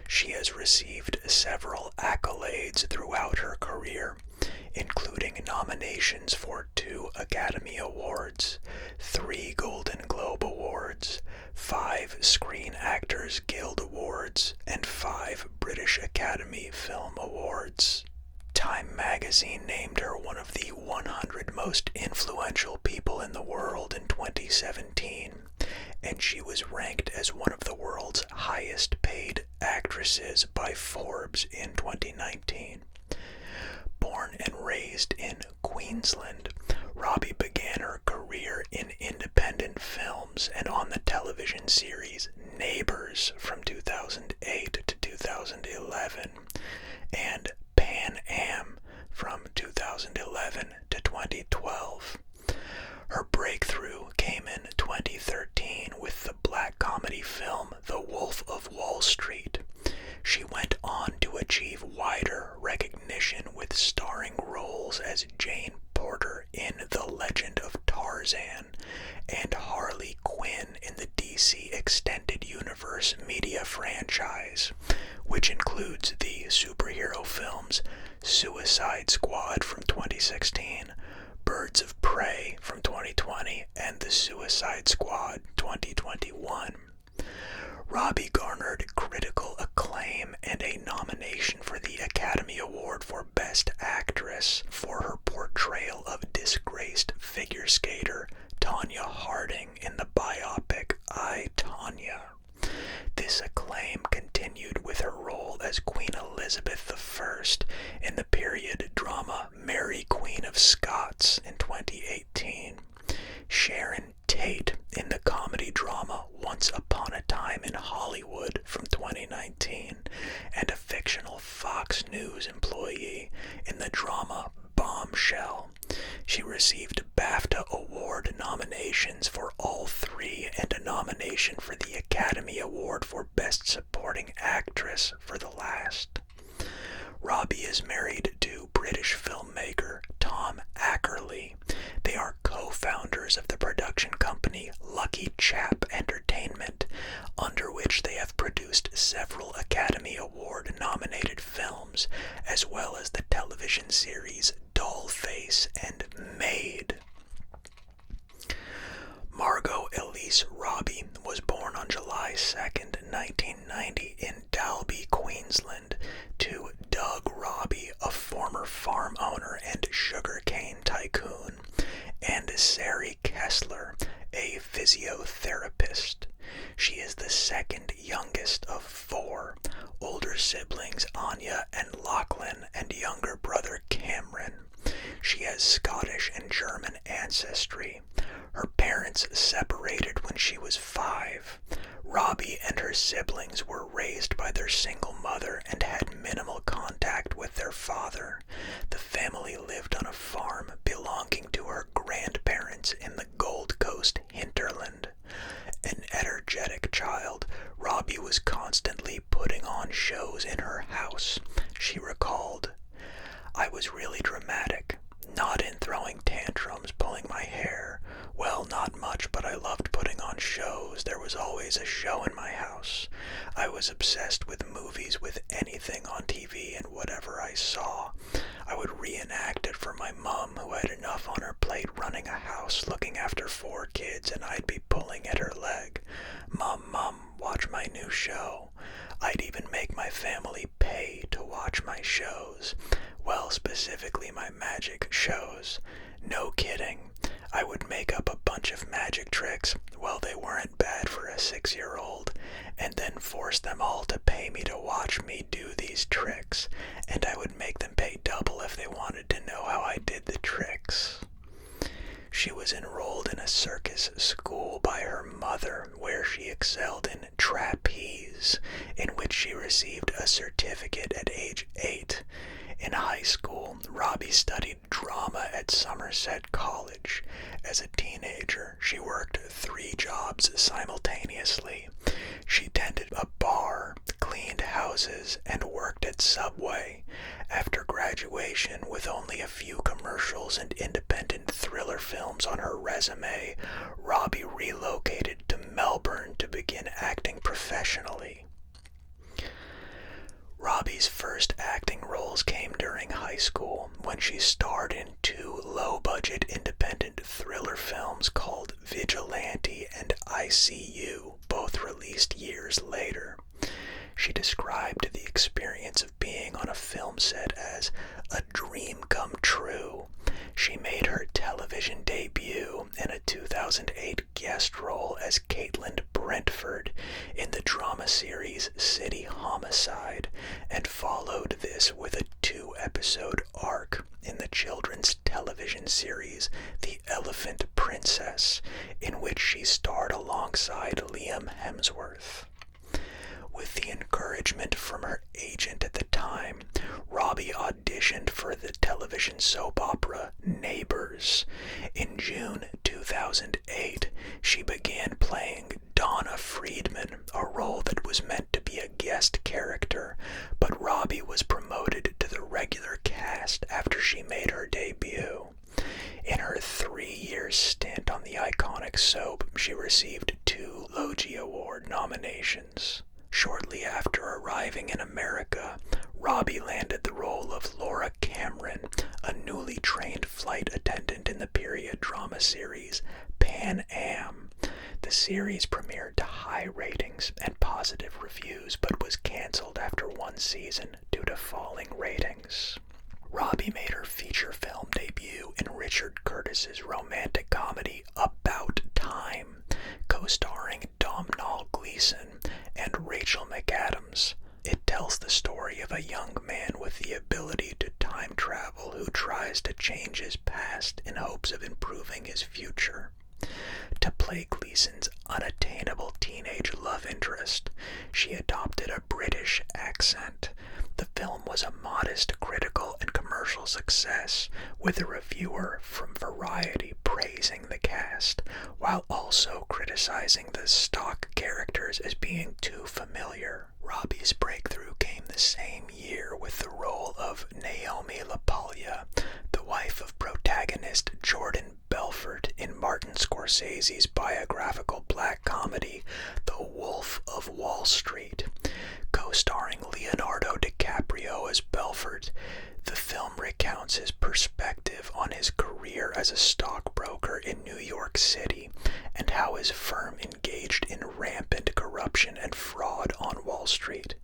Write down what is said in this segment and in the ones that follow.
She has received several accolades throughout her career, including nominations for 2 Academy Awards, 3 Golden Globe Awards, 5 Screen Actors Guild Awards, and 5 British Academy Film Awards. Time magazine named her one of the 100 most influential people in the world in 2017, and she was ranked as one of the world's highest paid actresses by Forbes in 2019. Born and raised in Queensland, Robbie began her career in independent films and on the television series Neighbours from 2008 to 2011, and Pan Am from 2011 to 2012. Her breakthrough came in 2013 with the black comedy film The Wolf of Wall Street. She went on to achieve wider recognition with starring roles as Jane Porter in The Legend of Tarzan and Harli Quinn in the DC Extended Universe media franchise, which includes the superhero films Suicide Squad from 2016, Birds of Prey from 2020, and The Suicide Squad 2021. Robbie garnered critical acclaim and a nomination for the Academy Award for Best Actress for her portrayal of disgraced figure skater Tonya Harding in the biopic I, Tonya. This acclaim continued with her role as Queen Elizabeth I in the period drama Mary Queen of Scots in 2018. Sharon Tate in the comedy drama Once Upon a Time in Hollywood from 2019, and a fictional Fox News employee in the drama Bombshell. She received BAFTA Award nominations for all 3 and a nomination for the Academy Award for Best Supporting Actress for the last. Robbie is married to British filmmaker Tom Ackerley. They are co-founders of the production company Lucky Chap Entertainment, under which they have produced several Academy Award-nominated films, as well as the television series Dollface and Maid. Margot Elise Robbie was born on July 2nd, 1990 in Dalby, Queensland, to Doug Robbie, a former farm owner and sugarcane tycoon, and Sari Kessler, a physiotherapist. She is the second youngest of 4, older siblings Anya and Lachlan, and younger brother Cameron. She has Scottish and German ancestry. Her parents separated when she was 5. Robbie and her siblings were raised by their single mother and had minimal contact with their father. The family lived on a farm belonging to her grandparents in the Gold Coast hinterland. An energetic child, Robbie was constantly putting on shows in her house. She recalled, "I was really dramatic, not in throwing tantrums, pulling my hair. Well, not much, but I loved putting on shows. There was always a show in my house. I was obsessed with movies, with anything on TV and whatever I saw. I would reenact it for my mom, who had enough on her plate running a house, looking after 4 kids, and I'd be pulling at her leg. Mom, watch my new show." I'd even make my family pay to watch my shows. Well, specifically my magic shows. No kidding. I would make up a bunch of magic tricks, well, they weren't bad for a 6-year-old, and then force them all to pay me to watch me do these tricks, and I would make them pay double if they wanted to know how I did the tricks. She was enrolled in a circus school by her mother, where she excelled in trapeze, in which she received a certificate at age 8. In high school, Robbie studied drama at Somerset College. As a teenager, she worked 3 jobs simultaneously. She tended a bar, cleaned houses, and worked at Subway. After graduation, with only a few commercials and independent thriller films on her resume, Robbie relocated to Melbourne to begin acting professionally. when she starred in two low-budget independent thriller films called Vigilante and ICU, both released years later. She described the experience of being on a film set as a dream come true. She made her television debut in a 2008 guest role as Caitlin Brentford in the drama series City Homicide, and followed this with a 2-episode arc in the children's television series The Elephant Princess, in which she starred alongside Liam Hemsworth. With the encouragement from her agent at the time, Robbie auditioned for the television soap opera Neighbors. In June 2008, she began playing Donna Friedman, a role that was meant to be a guest character, but Robbie was promoted to the regular cast after she made her debut. In her 3-year stint on the iconic soap, she received 2 Logie Award nominations. Shortly after arriving in America, Robbie landed the role of Laura Cameron, a newly trained flight attendant in the period drama series Pan Am. The series premiered to high ratings and positive reviews, but was canceled after 1 season due to falling ratings. Robbie made her feature film debut in Richard Curtis's romantic comedy About Time, co-starring Domhnall Gleeson and Rachel McAdams. It tells the story of a young man with the ability to time travel who tries to change his past in hopes of improving his future. To play Gleeson's unattainable teenage love interest, she adopted a British accent. The film was a modest critical and commercial success, with a reviewer from Variety praising the cast, while also criticizing the stock characters as being too familiar. Robbie's breakthrough came the same year with the role of Naomi LaPaglia, the wife of protagonist Jordan Belfort in Martin Scorsese's biographical black comedy The Wolf of Wall Street. Co-starring Leonardo DiCaprio as Belfort, the film recounts his perspective on his career as a stockbroker in New York City and how his firm engaged in rampant corruption and fraud on Wall Street,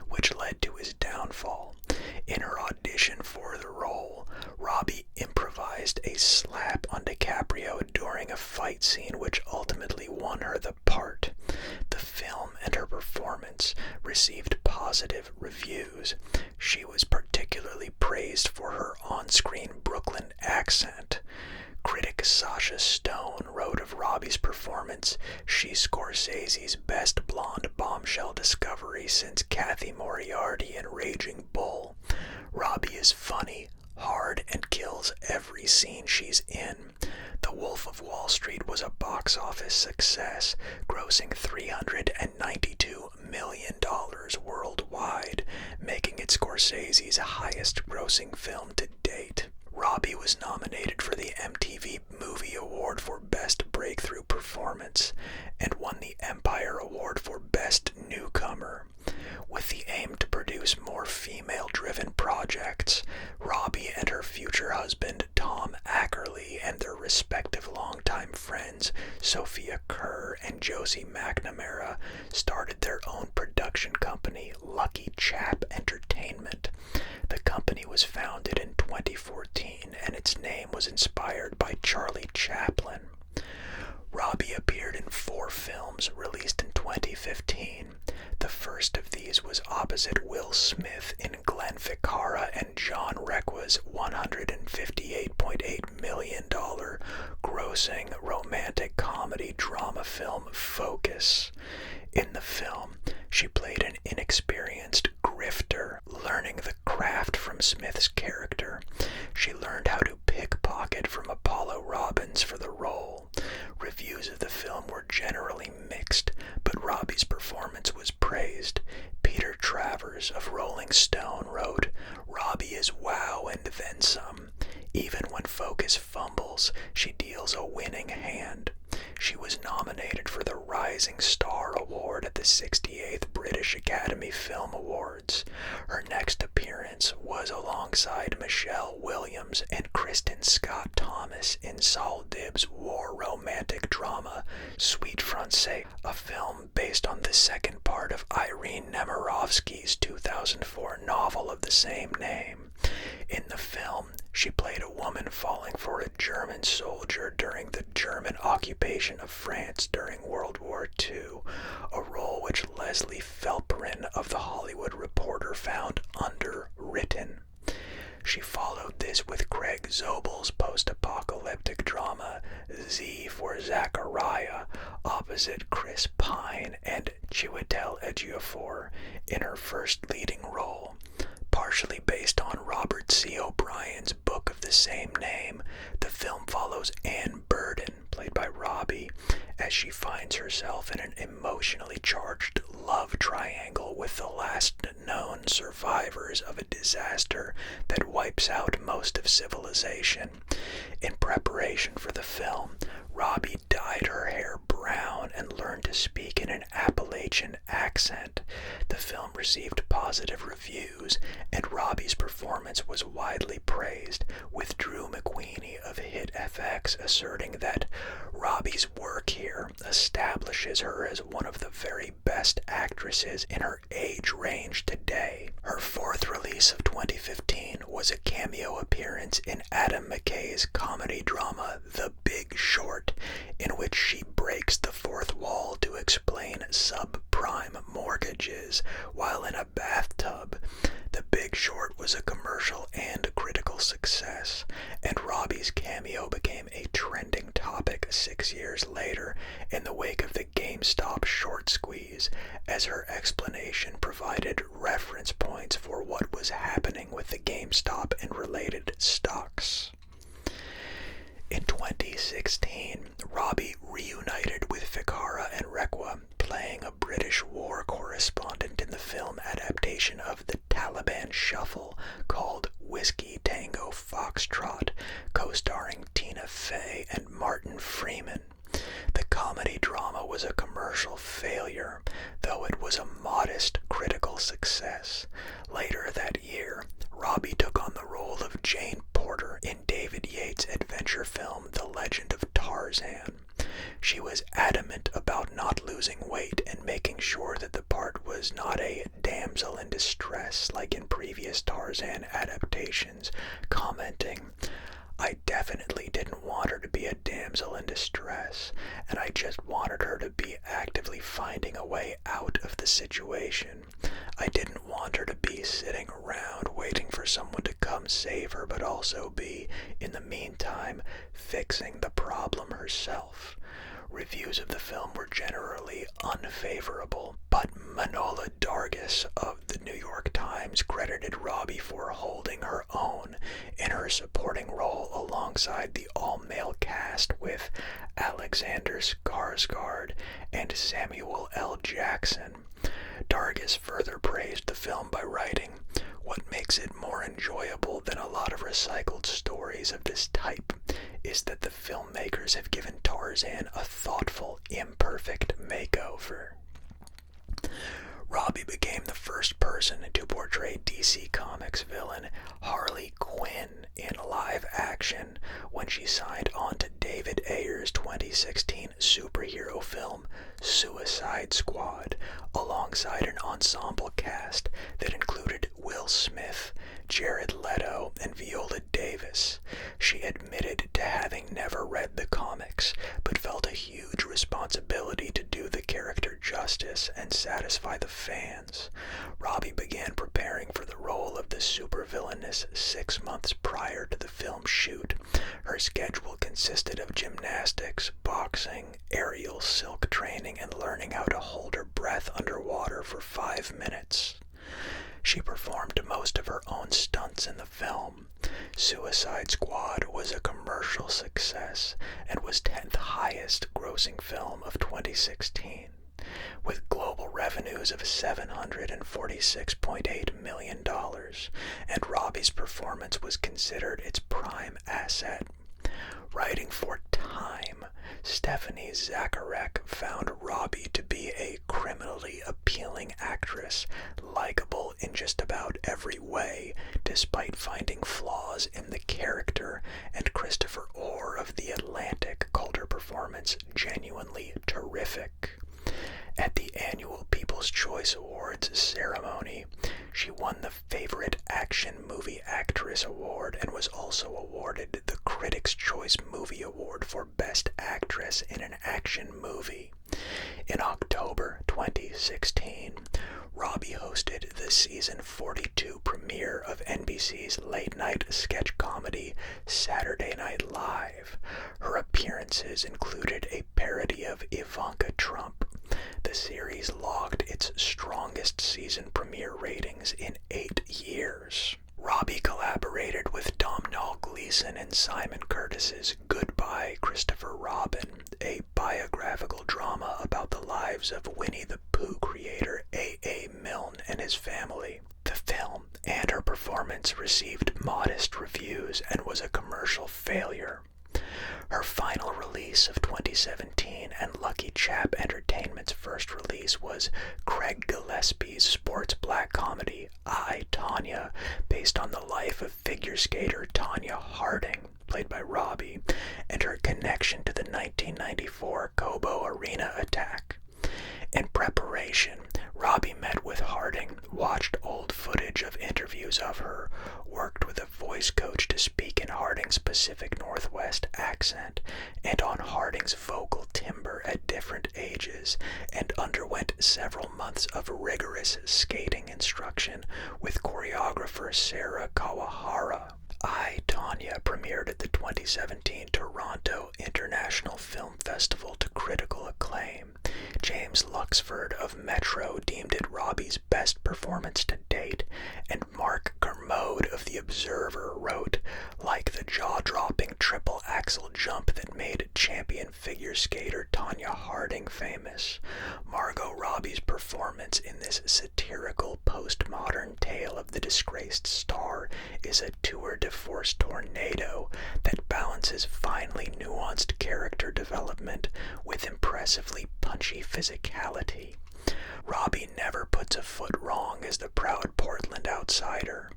which led to his downfall. In her audition for the role, Robbie improvised a slap on DiCaprio during a fight scene which ultimately won her the part. The film and her performance received positive reviews. She was particularly praised for her on-screen Brooklyn accent. Critic Sasha Stone wrote of Robbie's performance, "She's Scorsese's best blonde bombshell discovery since Kathy Moriarty in Raging Bull. Robbie is funny, hard, and kills every scene she's in." The Wolf of Wall Street was a box office success, grossing $392 million worldwide, making it Scorsese's highest-grossing film to date. Robbie was nominated for the MTV Movie Award for Best Breakthrough Performance and won the Empire Award for Best Newcomer. With the aim to produce more female-driven projects, Robbie and her future husband Tom Ackerley and their respective longtime friends Sophia Kerr and Josie McNamara started their own production company, Lucky Chap Entertainment. The company was founded in 2014 and its name was inspired by Charlie Chaplin. Robbie appeared in 4 films released in 2015. The first of these was opposite Will Smith in Glenn Ficarra and John Requa's $158.8 million grossing romantic comedy drama film Focus. In the film, she played an inexperienced grifter, learning the craft from Smith's character. She learned how to pickpocket from Apollo Robbins for the role. Reviews of the film were generally mixed, but Robbie's performance was praised. Peter Travers of Rolling Stone wrote, "Robbie is wow and then some. Even when Focus fumbles, she deals a winning hand." She was nominated for the Rising Star Award at the 68th British Academy Film Awards. Her next appearance performance was alongside Michelle Williams and Kristen Scott Thomas in Saul Dibb's war romantic drama Sweet Fiancée, a film based on the second part of Irene Nemirovsky's 2004 novel of the same name. In the film, she played a woman falling for a German soldier during the German occupation of France during World War II, a role which Leslie Felperin of The Hollywood Reporter found underwritten. She followed this with Craig Zobel's post-apocalyptic drama Z for Zachariah, opposite Chris Pine and Chiwetel Ejiofor in her first leading role. Partially based on Robert C. O'Brien's book of the same name, the film follows Anne Burden, played by Robbie, as she finds herself in an emotionally charged love triangle with the last known survivors of a disaster that wipes out most of civilization. In preparation for the film, Robbie dyed her hair brown and learned to speak in an Appalachian accent. The film received positive reviews, and Robbie's performance was widely praised, with Drew McWeeny of Hit FX asserting that Robbie's work here establishes her as one of the very best actresses in her age range today. Her fourth release of 2015 was a cameo appearance in Adam McKay's comedy drama The Big Short, in which she breaks the fourth wall to explain subprime mortgages while in a bathtub. The Big Short was a commercial and critical success, and Robbie's cameo became a trending topic 6 years later in the wake of the GameStop short squeeze, as her explanation provided reference points for what was happening with the GameStop and related stocks. In 2016, Robbie reunited with Ficarra and Requa, playing a British war correspondent in the film adaptation of the Taliban Shuffle called Whiskey Tango Foxtrot, co-starring Tina Fey and Martin Freeman. The comedy drama was a commercial failure, though it was a modest critical success. Later that year, Robbie took on the role of Jane Porter in David Yates' adventure film The Legend of Tarzan. She was adamant about not losing weight and making sure that the part was not a damsel in distress like in previous Tarzan adaptations, commenting, "I definitely didn't want her to be a damsel in distress, and I just wanted her to be actively finding a way out of the situation. I didn't want her to be sitting around waiting for someone to come save her, but also be, in the meantime, fixing the problem herself." Reviews of the film were generally unfavorable, but Manola Dargis of the New York Times credited Robbie for holding her own in her supporting role alongside the all-male cast with Alexander Skarsgård and Samuel L. Jackson. Dargis further praised the film by writing, "What makes it more enjoyable than a lot of recycled stories of this type is that the filmmakers have given Tarzan a thoughtful, imperfect makeover." Robbie became the first person to portray DC Comics villain Harli Quinn in live action when she signed on to David Ayer's 2016 superhero film Suicide Squad, alongside an ensemble cast that included Will Smith, Jared Leto, and Viola Davis. She admitted to having never read the comics, but felt a huge responsibility to do the character justice and satisfy the fans. Robbie began preparing for the role of the supervillainess 6 months prior to the film shoot. Her schedule consisted of gymnastics, boxing, aerial silk training, and learning how to hold her breath underwater for 5 minutes. She performed most of her own stunts in the film. Suicide Squad was a commercial success and was 10th highest grossing film of 2016, with global revenues of $746.8 million, and Robbie's performance was considered its prime asset. Writing for Time, Stephanie Zacharek found Robbie to be a criminally appealing actress, likable in just about every way, despite finding flaws in the character, and Christopher Orr of The Atlantic called her performance genuinely terrific. At the annual People's Choice Awards ceremony, she won the Favorite Action Movie Actress Award and was also awarded the Critics' Choice Movie Award for Best Actress in an Action Movie. In October 2016, Robbie hosted the season 42 premiere of NBC's late-night sketch comedy Saturday Night Live. Her appearances included a parody of Ivanka Trump. The series logged its strongest season premiere ratings in 8 years. Robbie collaborated with Domhnall Gleeson in Simon Curtis's Goodbye, Christopher Robin, a biographical drama about the lives of Winnie the Pooh creator A.A. Milne and his family. The film and her performance received modest reviews and was a commercial failure. Her final release of 2017 and Lucky Chap Entertainment's first release was Craig Gillespie's sports black comedy I, Tonya, based on the life of figure skater Tonya Harding, played by Robbie, and her connection to the 1994 Cobo Arena attack. In preparation, Robbie met with Harding, watched old footage of interviews of her, worked with a voice coach to speak in Harding's Pacific Northwest accent and on Harding's vocal timbre at different ages, and underwent several months of rigorous skating instruction with choreographer Sarah Kawahara. I, Tonya premiered at the 2017 Toronto International Film Festival to critical acclaim. James Luxford of Metro deemed it Robbie's best performance to date, and Mark Kermode of The Observer wrote, like the jaw-dropping triple axel jump that made champion figure skater Tonya Harding famous, Margot Robbie's performance in this satirical postmodern tale of the disgraced star is a tour de force tornado that balances finely nuanced character development with impressively punchy physicality. Robbie never puts a foot wrong as the proud Portland outsider.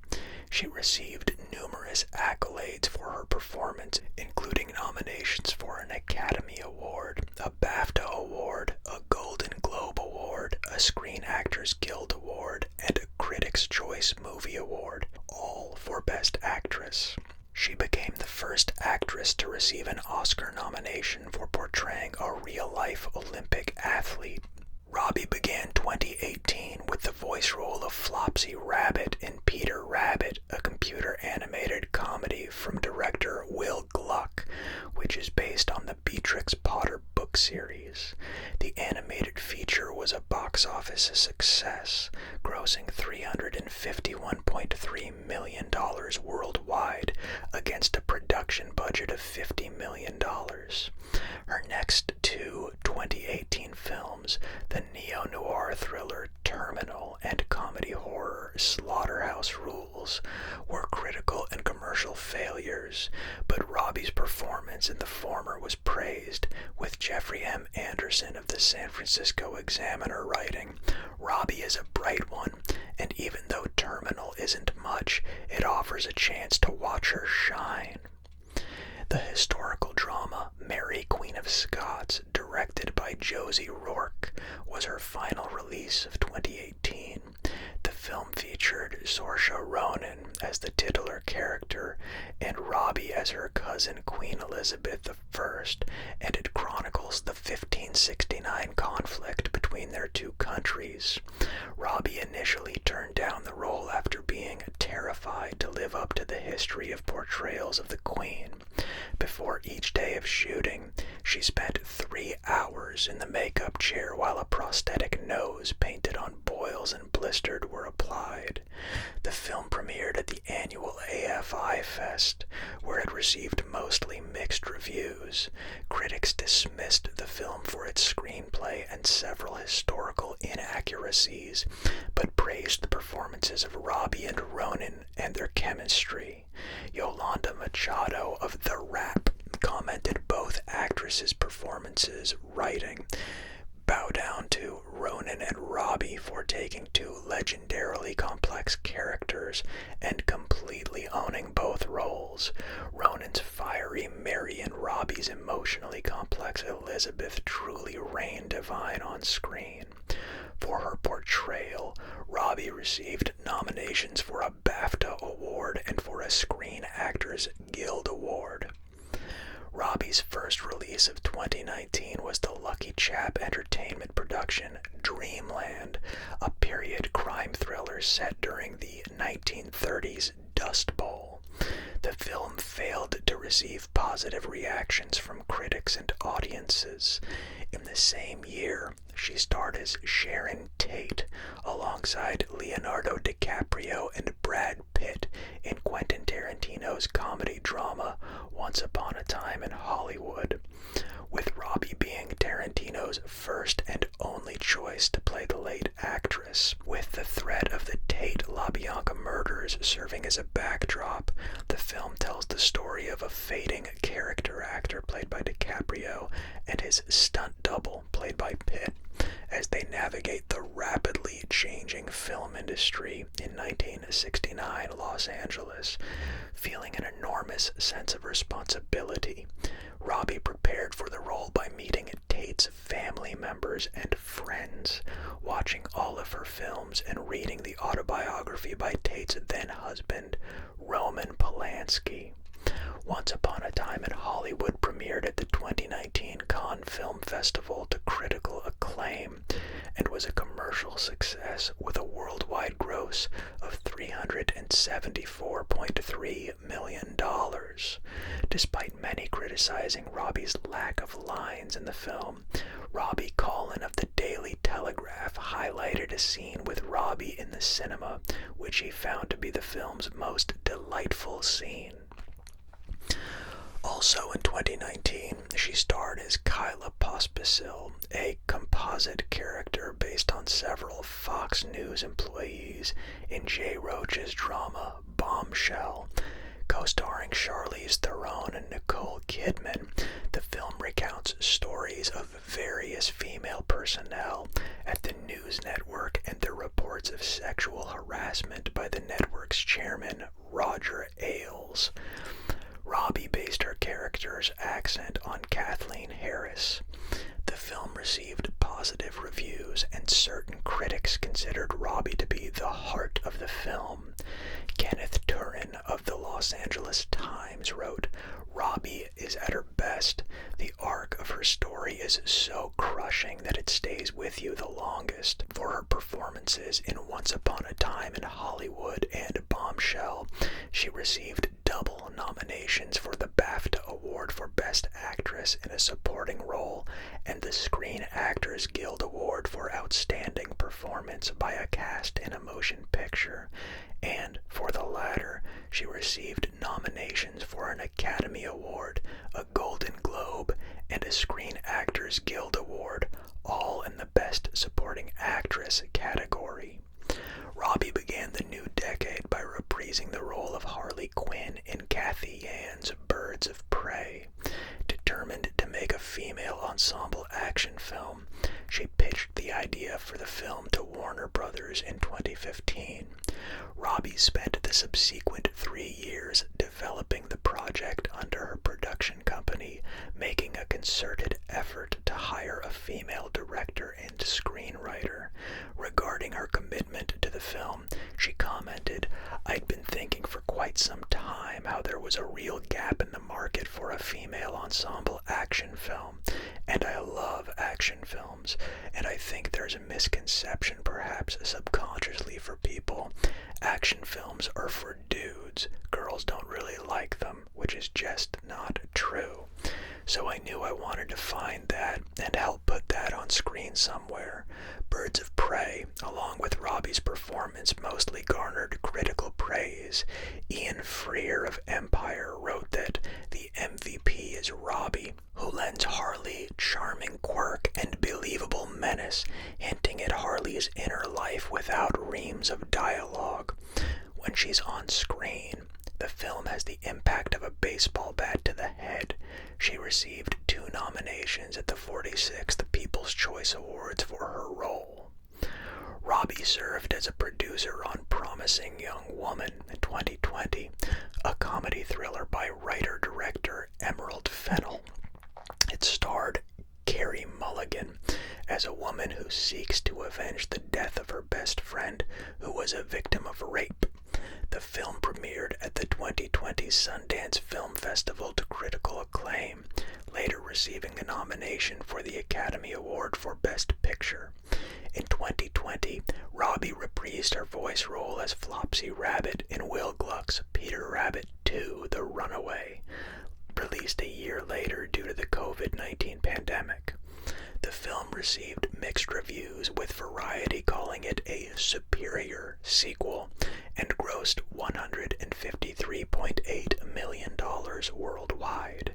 She received numerous accolades for her performance, including nominations for an Academy Award, a BAFTA Award, a Golden Globe Award, a Screen Actors Guild Award, and a Critics' Choice Movie Award, all for Best Actress. She became the first actress to receive an Oscar nomination for portraying a real-life Olympic athlete. Robbie began 2018 with the voice role of Flopsy Rabbit in Peter Rabbit, a computer-animated comedy from director Will Gluck, which is based on the Beatrix Potter book series. The animated feature was a box office success, grossing $351.3 million worldwide against a production budget of $50 million. Her next two 2018 films, the neo-noir thriller Terminal and comedy horror Slaughterhouse Rules, were critical and commercial failures, but Robbie's performance in the former was praised, with Jeffrey M. Anderson of the San Francisco Examiner writing, "Robbie is a bright one, and even though Terminal isn't much, it offers a chance to watch her shine." The historical drama Mary, Queen of Scots, directed by Josie Rourke, was her final release of 2018. The film featured Saoirse Ronan as the titular character and Robbie as her cousin Queen Elizabeth I, and it chronicles the 1569 conflict between their two countries. Robbie initially turned down the role after being terrified to live up to the history of portrayals of the Queen. Before each day of shooting, she spent 3 hours in the makeup chair while a prosthetic nose painted on boils and blistered were applied. The film premiered at the annual AFI Fest, where it received mostly mixed reviews. Critics dismissed the film for its screenplay and several historical inaccuracies, but praised the performances of Robbie and Ronan and their chemistry. Yolanda Machado of The Wrap commented both actresses' performances, writing, "Bow down to Ronan and Robbie for taking two legendarily complex Elizabeth truly reigned divine on screen. For her portrayal, Robbie received nominations for a BAFTA Award and for a Screen Actors Guild Award. Robbie's first release of 2019 was the Lucky Chap Entertainment production Dreamland, a period crime thriller set during the 1930s Dust Bowl. The film failed to receive positive reactions from critics and audiences. In the same year, she starred as Sharon Tate alongside Leonardo DiCaprio and Brad Pitt in Quentin Tarantino's comedy drama Once Upon a Time in Hollywood, with Robbie being Tarantino's first and only choice to play the late actress. With the threat of the Tate LaBianca murders serving as a backdrop, the film tells the story of a fading character actor played by DiCaprio and his stunt double played by Pitt as they navigate the rapidly changing film industry in 1969 Los Angeles. Feeling an enormous sense of responsibility, Robbie prepared for the role by meeting Tate's family members and friends, watching all of her films, and reading the autobiography by Tate's then-husband, Roman Polanski. Once Upon a Time in Hollywood premiered at the 2019 Cannes Film Festival to critical acclaim and was a commercial success with a worldwide gross of $374.3 million. Despite many criticizing Robbie's lack of lines in the film, Robbie Collin of the Daily Telegraph highlighted a scene with Robbie in the cinema, which he found to be the film's most delightful scene. Also in 2019, she starred as Kyla Pospisil, a composite character based on several Fox News employees in Jay Roach's drama Bombshell. Co-starring Charlize Theron and Nicole Kidman, the film recounts stories of various female personnel at the news network and their reports of sexual harassment by the network's chairman, Roger Ailes. Robbie based her character's accent on Kathleen Harris. The film received positive reviews, and certain critics considered Robbie to be the heart of the film. Kenneth Turin of the Los Angeles Times wrote, "Robbie is at her best. The arc of her story is so crushing that it stays with you the longest." For her performances in Once Upon a Time in Hollywood and Bombshell, she received double nominations for the BAFTA Award for Best Actress in a Supporting Role and the Screen Actors Guild Award for Outstanding Performance by a Cast in a Motion Picture, and for the latter, she received nominations for an Academy Award, a Golden Globe, and a Screen Actors Guild Award, all in the Best Supporting Actress category. Robbie began the new decade by reprising the role of Harli Quinn in Kathy Yan's Birds of Prey. Determined to make a female ensemble action film, she pitched the idea for the film to Warner Brothers in 2015. Robbie spent the subsequent 3 years developing the project under her production company, making a concerted effort to hire a female director and screenwriter. Regarding her commitment to the film, she commented, "I'd been thinking for quite some time how there was a real gap in the market for a female ensemble action film, and I love action films, and I think there's a misconception, perhaps subconsciously for people. Action films are for dudes. Girls don't really like them," which is just not true. So I knew I wanted to find that and help put that on screen somewhere. Birds of Prey, along with Robbie's performance, mostly garnered critical praise. Ian Freer of Empire wrote that the MVP is Robbie, who lends Harli charming quirk and believable menace, hinting at Harli's inner life without reams of dialogue. When she's on screen, the film has the impact of a baseball bat to the head. She received 2 nominations at the 46th People's Choice Awards for her role. Robbie served as a producer on Promising Young Woman in 2020, a comedy thriller by writer-director Emerald Fennell. It starred Carey Mulligan as a woman who seeks to avenge the death of her best friend who was a victim of rape. The film premiered at the 2020 Sundance Film Festival to critical acclaim, later receiving a nomination for the Academy Award for Best Picture. In 2020, Robbie reprised her voice role as Flopsy Rabbit in Will Gluck's Peter Rabbit 2: The Runaway, released a year later due to the COVID-19 pandemic. The film received mixed reviews, with Variety calling it a superior sequel, and grossed $153.8 million worldwide.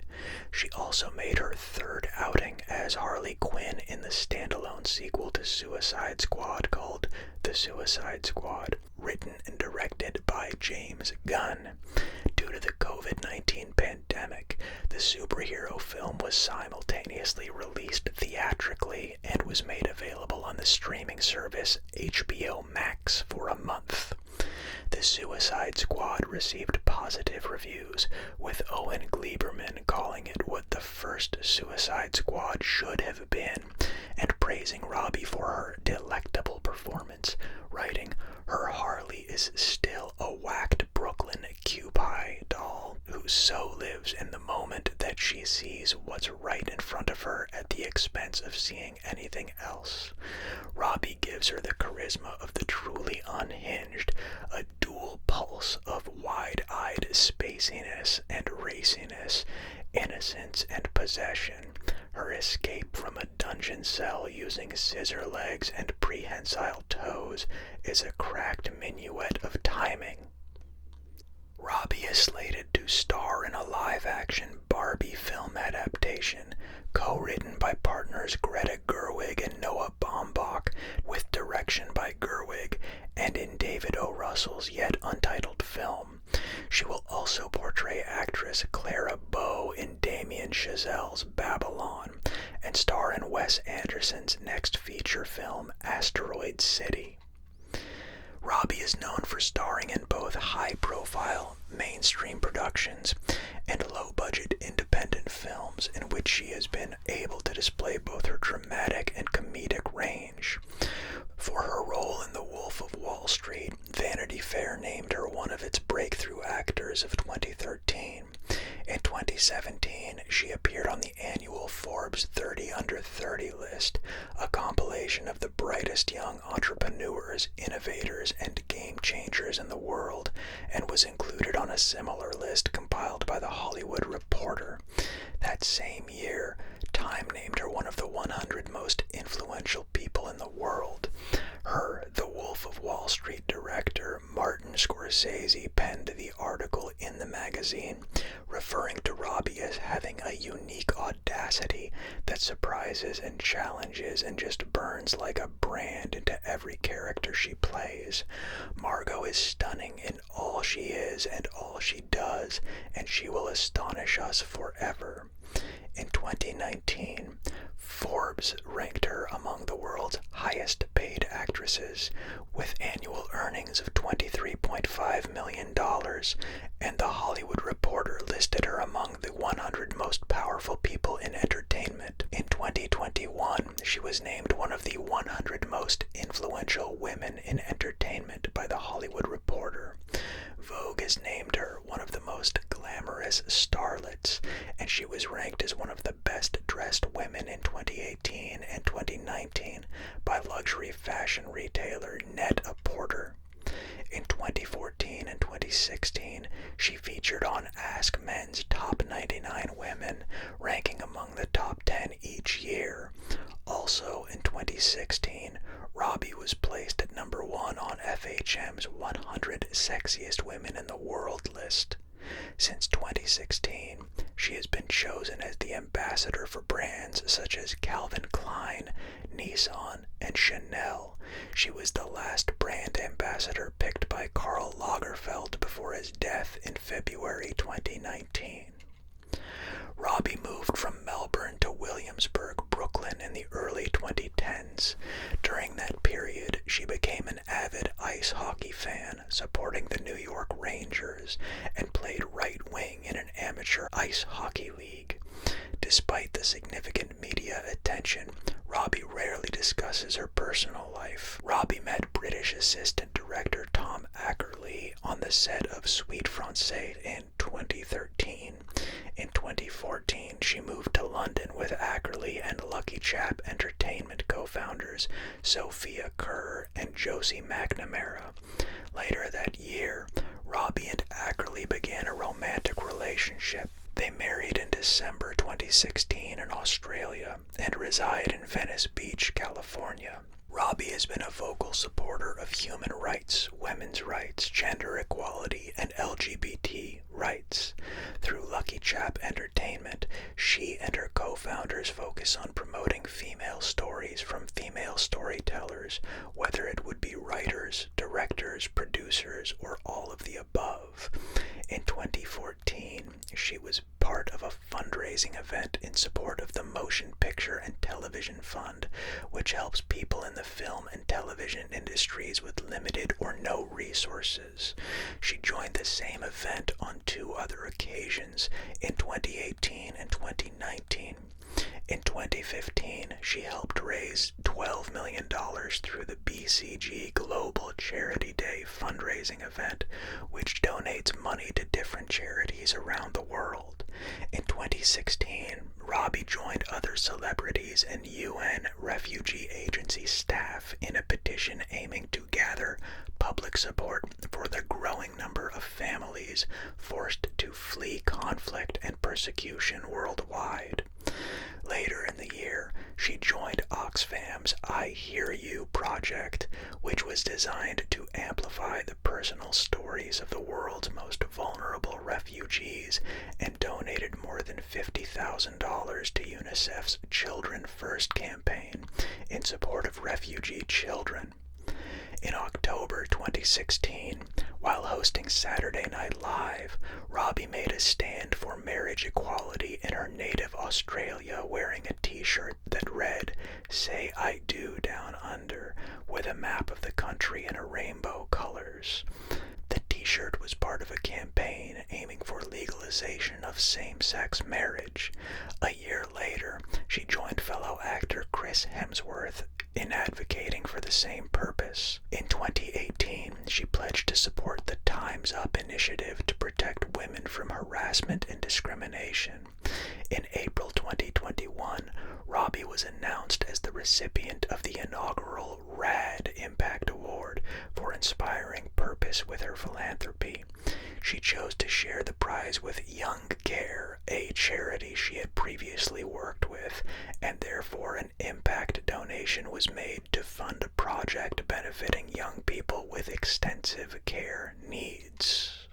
She also made her third outing as Harli Quinn in the standalone sequel to Suicide Squad called The Suicide Squad, written and directed by James Gunn. Due to the COVID-19 pandemic, the superhero film was simultaneously released theatrically and was made available on the streaming service HBO Max for a month. The Suicide Squad received positive reviews, with Owen Gleiberman calling it what the first Suicide Squad should have been, and praising Robbie for her delectable performance, writing, "Her Harley is still a whacked Brooklyn Q-Pie doll who so lives in the moment that she sees what's right in front of her at the expense of seeing anything else." Robbie gives her the charisma of the truly unhinged, a dual pulse of wide-eyed spaciness and raciness, innocence and possession. Her escape from a dungeon cell using scissor legs and prehensile toes is a cracked minuet of timing. Robbie is slated to star in a live-action Barbie film adaptation, co-written by partners Greta Gerwig and Noah Baumbach, with direction by Gerwig, and in David O. Russell's yet untitled film. She will also portray actress Clara Bow in Damien Chazelle's Babylon, and star in Wes Anderson's next feature film, Asteroid City. Robbie is known for starring in both high-profile mainstream productions and low-budget independent films in which she has been able to display both her dramatic and comedic range. For her role in The Wolf of Wall Street, Vanity Fair named her one of its breakthrough actors of 2013. In 2017, she appeared on the annual Forbes 30 Under 30 list, a compilation of the brightest young entrepreneurs, innovators, and game changers in the world, and was included on a similar list compiled by The Hollywood Reporter. That same year, Time named her one of the 100 most influential people in the world. Her The Wolf of Wall Street director Martin Scorsese penned the article in the magazine, referring to Robbie as having a unique audacity that surprises and challenges and just burns like a brand into every character she plays. Margot is stunning in all she is and all she does, and she will astonish us forever. In 2019, Forbes ranked her among the world's highest paid actresses, with annual earnings of $23.5 million, and The Hollywood Reporter listed her among the 100 most powerful people in entertainment. In 2021, she was named one of the 100 most influential women in entertainment by The Hollywood Reporter. Vogue has named her one of the most glamorous starlets, and she was ranked as one of the best-dressed women in 2018 and 2019 by luxury fashion retailer Net-a-Porter. In 2014 and 2016, she featured on Ask Men's Top 99 Women, ranking among the top 10 each year. Also in 2016, Robbie was placed at number 1 on FHM's 100 Sexiest Women in the World list. Since 2016, she has been chosen as the ambassador for brands such as Calvin Klein, Nissan, and Chanel. She was the last brand ambassador picked by Karl Lagerfeld before his death in February 2019. Robbie moved from Melbourne to Williamsburg, Brooklyn in the early 2010s. During that period, she became an avid ice hockey fan, supporting the New York Rangers, and played right wing in an amateur ice hockey league. Despite the significant media attention, Robbie rarely discusses her personal life. Robbie met British assistant director Tom Ackerley on the set of Suite Francais in 2013. In 2014, she moved to London with Ackerley and Lucky Chap Entertainment co-founders Sophia Kerr and Josie McNamara. Later that year, Robbie and Ackerley began a romantic relationship. They married in December 2016 in Australia and reside in Venice Beach, California. Robbie has been a vocal supporter of human rights, women's rights, gender equality, and LGBT rights. Through Lucky Chap Entertainment, she and her co-founders focus on promoting female stories from female storytellers, whether it would be writers, directors, producers, or all of the above. In 2014, she was part of a fundraising event in support of the Motion Picture and Television Fund, which helps people in the film and television industries with limited or no resources. She joined the same event on 2 other occasions, in 2018 and 2019. In 2015, she helped raise $12 million through the BCG Global Charity Day fundraising event, which donates money to different charities around the world. In 2016, Robbie joined other celebrities and UN Refugee Agency staff in a petition aiming to gather public support for the growing number of families forced to flee conflict and persecution worldwide. Later in the year, she joined Oxfam's I Hear You project, which was designed to amplify the personal stories of the world's most vulnerable refugees, and donated more than $50,000 to UNICEF's Children First campaign in support of refugee children. In October 2016, while hosting Saturday Night Live, Robbie made a stand for marriage equality in her native Australia, wearing a t-shirt that read, "Say I Do Down Under," with a map of the country in a rainbow colors. The t-shirt was part of a campaign aiming for legalization of same-sex marriage. A year later, she joined fellow actor Chris Hemsworth in advocating for the same purpose. In 2018, she pledged to support the Time's Up initiative to protect women from harassment and discrimination. In April 2021, Robbie was announced as the recipient of the inaugural RAD Impact Award for inspiring purpose with her philanthropy. She chose to share the prize with Young Care, a charity she had previously worked with, and therefore an impact donation was made to fund a project benefiting young people with extensive care needs.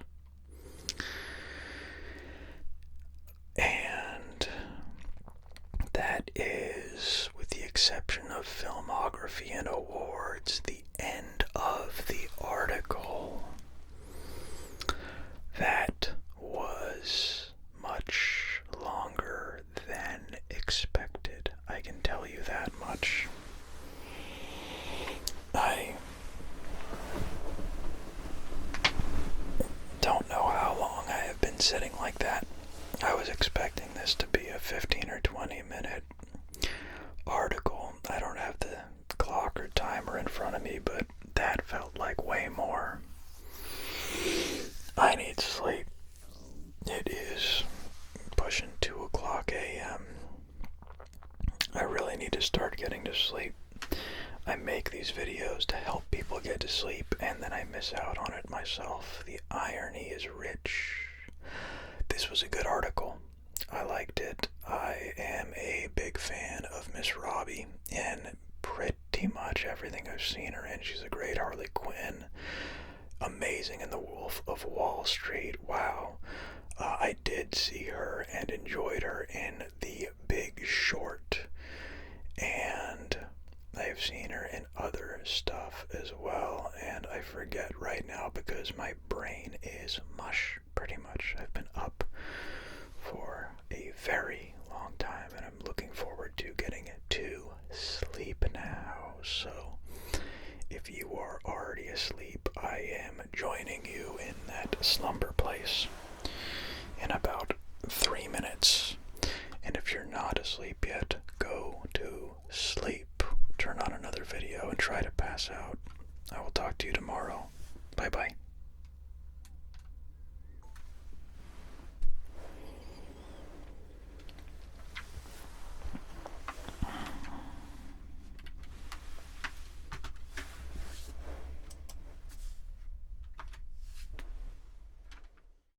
And that is, with the exception of filmography and awards, the end of the article. That was much longer than expected. I can tell you that much. I don't know how long I have been sitting like that. I was expecting this to be a 15 or 20 minute article. I don't have the clock or timer in front of me, but that felt like way more. I need sleep. It is pushing 2 o'clock a.m. I really need to start getting to sleep. I make these videos to help people get to sleep, and then I miss out on it myself. The irony is rich. This was a good article. I liked it. I am a big fan of Miss Robbie in pretty much everything I've seen her in. She's a great Harli Quinn. Amazing in The Wolf of Wall Street. Wow. I did see her and enjoyed her in The Big Short. And I've seen her in other stuff as well, and I forget right now because my brain is mush, pretty much. I've been up for a very long time, and I'm looking forward to getting to sleep now. So, if you are already asleep, I am joining you in that slumber.